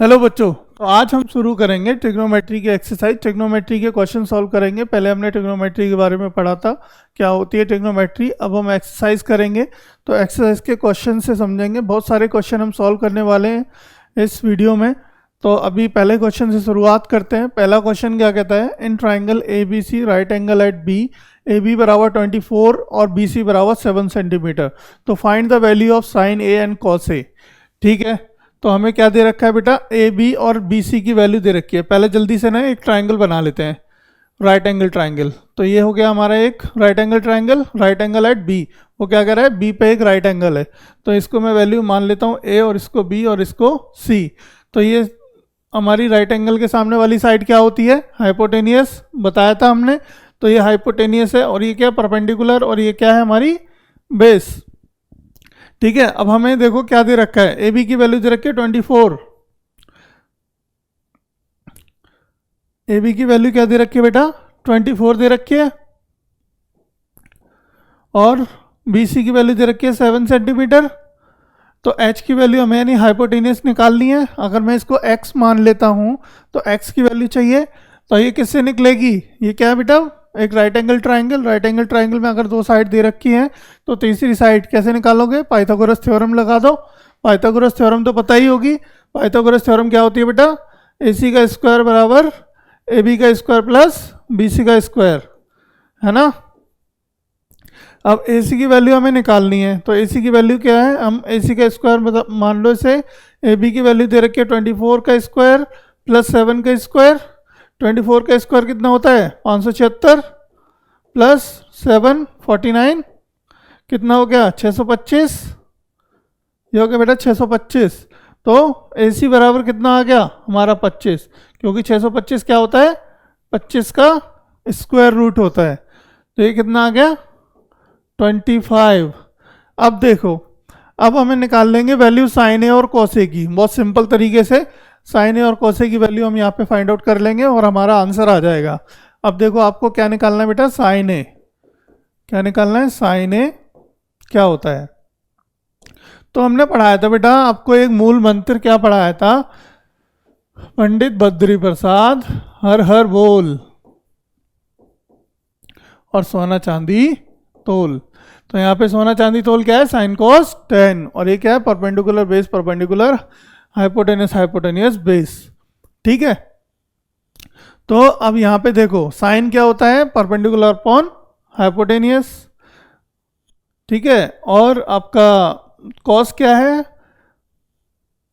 Hello बच्चों। तो आज हम शुरू करेंगे ट्रिग्नोमेट्री की एक्सरसाइज। ट्रिग्नोमेट्री के क्वेश्चन सॉल्व करेंगे। पहले हमने ट्रिग्नोमेट्री के बारे में पढ़ा था, क्या होती है ट्रिग्नोमेट्री। अब हम एक्सरसाइज करेंगे, तो एक्सरसाइज के क्वेश्चन से समझेंगे। बहुत सारे क्वेश्चन हम सॉल्व करने वाले हैं इस वीडियो में। तो अभी पहले क्वेश्चन से शुरुआत करते हैं। पहला क्वेश्चन क्या कहता है, in triangle A B C right angle at B, A B बराबर 24 और बी सी बराबर 7 सेंटीमीटर, तो find the value of sine A and cos A. ठीक है, तो हमें क्या दे रखा है बेटा, ए बी और बी सी की वैल्यू दे रखी है। पहले जल्दी से ना एक ट्राइंगल बना लेते हैं, राइट एंगल ट्राइंगल। तो ये हो गया हमारा एक right angle triangle, right angle at B. वो क्या कर रहा है, बी पे एक राइट एंगल है, तो इसको मैं वैल्यू मान लेता हूँ ए, और इसको बी और इसको सी। तो ये हमारी राइट एंगल के सामने वाली साइड क्या होती है, हाइपोटेनियस, बताया था हमने। तो ये हाइपोटेनियस है, और ये क्या परपेंडिकुलर, और ये क्या है हमारी बेस। ठीक है, अब हमें देखो क्या दे रखा है, ए बी की वैल्यू दे रखी है 24। ए बी की वैल्यू क्या दे रखी है बेटा, 24 दे रखी है, और बी सी की वैल्यू दे रखी है 7 सेंटीमीटर। तो एच की वैल्यू हमें यानी हाइपोटेनियस निकालनी है। अगर मैं इसको एक्स मान लेता हूँ तो एक्स की वैल्यू चाहिए, तो ये किससे निकलेगी, ये क्या है बेटा, एक right angle triangle. Right angle triangle में अगर दो साइड दे रखी हैं तो तीसरी साइड कैसे निकालोगे, पाइथागोरस थ्योरम लगा दो। पाइथागोरस थ्योरम तो पता ही होगी। पाइथागोरस थ्योरम क्या होती है बेटा, ए सी का स्क्वायर बराबर ए बी का स्क्वायर प्लस बी सी का स्क्वायर, है ना। अब ए सी की वैल्यू हमें निकालनी है, तो ए सी की वैल्यू क्या है, हम ए सी का स्क्वायर मान लो इसे। ए बी की वैल्यू दे रखी है 24 का स्क्वायर प्लस 7 का स्क्वायर। 24 का स्क्वायर कितना होता है, 576 प्लस 7 49, कितना हो गया 625। ये हो गया बेटा 625। तो ए सी बराबर कितना आ गया हमारा 25, क्योंकि 625 क्या होता है, 25 का स्क्वायर रूट होता है। तो ये कितना आ गया 25। अब देखो, अब हमें निकाल लेंगे वैल्यू साइन ए और कॉस ए की। बहुत सिंपल तरीके से साइन ए और कॉस ए की वैल्यू हम यहाँ पे फाइंड आउट कर लेंगे और हमारा आंसर आ जाएगा। अब देखो आपको क्या निकालना है बेटा, साइन ए। क्या निकालना है, साइन ए क्या होता है। तो हमने पढ़ाया था बेटा आपको एक मूल मंत्र, क्या पढ़ाया था, पंडित बद्री प्रसाद हर हर बोल और सोना चांदी तोल। तो यहाँ पे सोना चांदी तोल क्या है, साइन कॉस टेन, और ये क्या है, perpendicular base perpendicular, hypotenuse hypotenuse base. ठीक है, तो अब यहाँ पे देखो साइन क्या होता है, परपेंडिकुलर अपॉन हाइपोटेनियस। ठीक है, और आपका कॉस क्या है,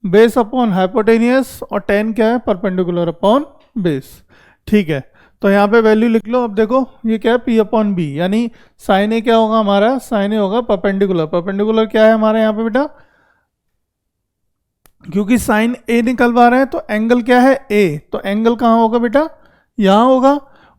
बेस अपॉन हाइपोटेनियस, और टेन क्या है, परपेंडिकुलर अपॉन बेस। ठीक है, तो यहाँ पे वैल्यू लिख लो। अब देखो ये क्या है, पी अपॉन बी, यानी साइन ए क्या होगा हमारा, साइन ए होगा परपेंडिकुलर। परपेंडिकुलर क्या है हमारे यहाँ पे बेटा, क्योंकि साइन ए निकलवा रहे हैं तो एंगल क्या है ए, तो एंगल कहाँ होगा बेटा, यहाँ होगा।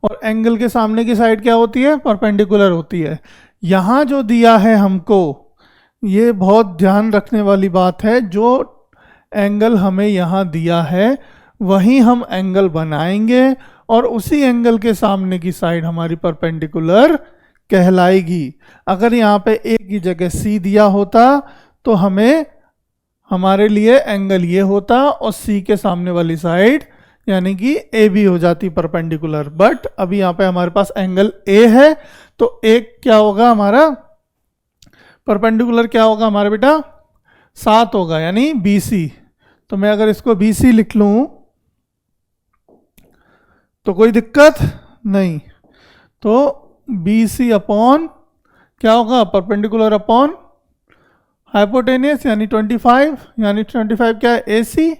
और एंगल के सामने की साइड क्या होती है, परपेंडिकुलर होती है। यहाँ जो दिया है हमको, ये बहुत ध्यान रखने वाली बात है, जो एंगल हमें यहाँ दिया है वहीं हम एंगल बनाएंगे, और उसी एंगल के सामने की साइड हमारी परपेंडिकुलर कहलाएगी। अगर यहाँ पे ए की जगह सी दिया होता तो हमें हमारे लिए एंगल ये होता, और सी के सामने वाली साइड यानी कि ए बी हो जाती परपेंडिकुलर। बट अभी यहाँ पे हमारे पास एंगल ए है, तो एक क्या होगा हमारा परपेंडिकुलर, क्या होगा हमारा बेटा 7 होगा, यानी बी सी। तो मैं अगर इसको बी सी लिख लूँ तो कोई दिक्कत नहीं। तो बी सी अपॉन क्या होगा, परपेंडिकुलर अपॉन हाइपोटेनियस, यानी 25, यानी 25 क्या है, ए सी।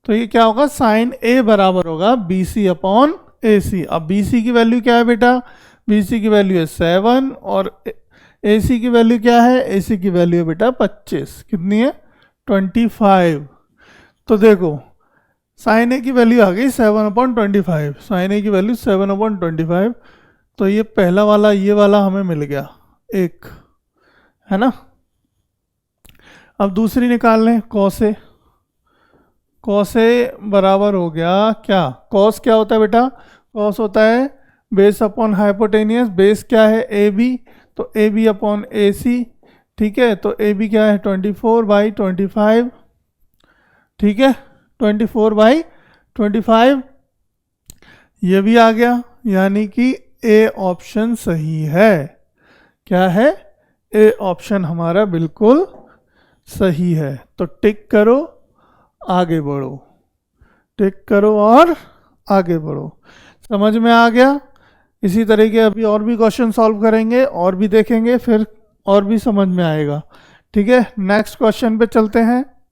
तो ये क्या होगा, साइन ए बराबर होगा बी सी अपॉन ए सी। अब बी सी की वैल्यू क्या है बेटा, बी सी की वैल्यू है 7, और ए सी की वैल्यू क्या है, ए सी की वैल्यू है बेटा 25, कितनी है 25। तो देखो साइन ए की वैल्यू आ गई 7/25, साइन ए की वैल्यू 7/25। तो ये पहला वाला, ये वाला हमें मिल गया एक, है ना। अब दूसरी निकाल लें, कॉस ए। कॉस ए बराबर हो गया क्या, कॉस क्या होता है बेटा, कॉस होता है बेस अपॉन हाइपोटेनियस। बेस क्या है, ए बी, तो ए बी अपॉन ए सी। ठीक है, तो ए बी क्या है 24/25। ठीक है, 24/25, ये भी आ गया, यानी कि ए ऑप्शन सही है। क्या है? ए ऑप्शन हमारा बिल्कुल सही है। तो टिक करो, आगे बढ़ो, टिक करो और आगे बढ़ो। समझ में आ गया? इसी तरीके अभी और भी क्वेश्चन सॉल्व करेंगे और भी देखेंगे, फिर और भी समझ में आएगा। ठीक है, नेक्स्ट क्वेश्चन पे चलते हैं।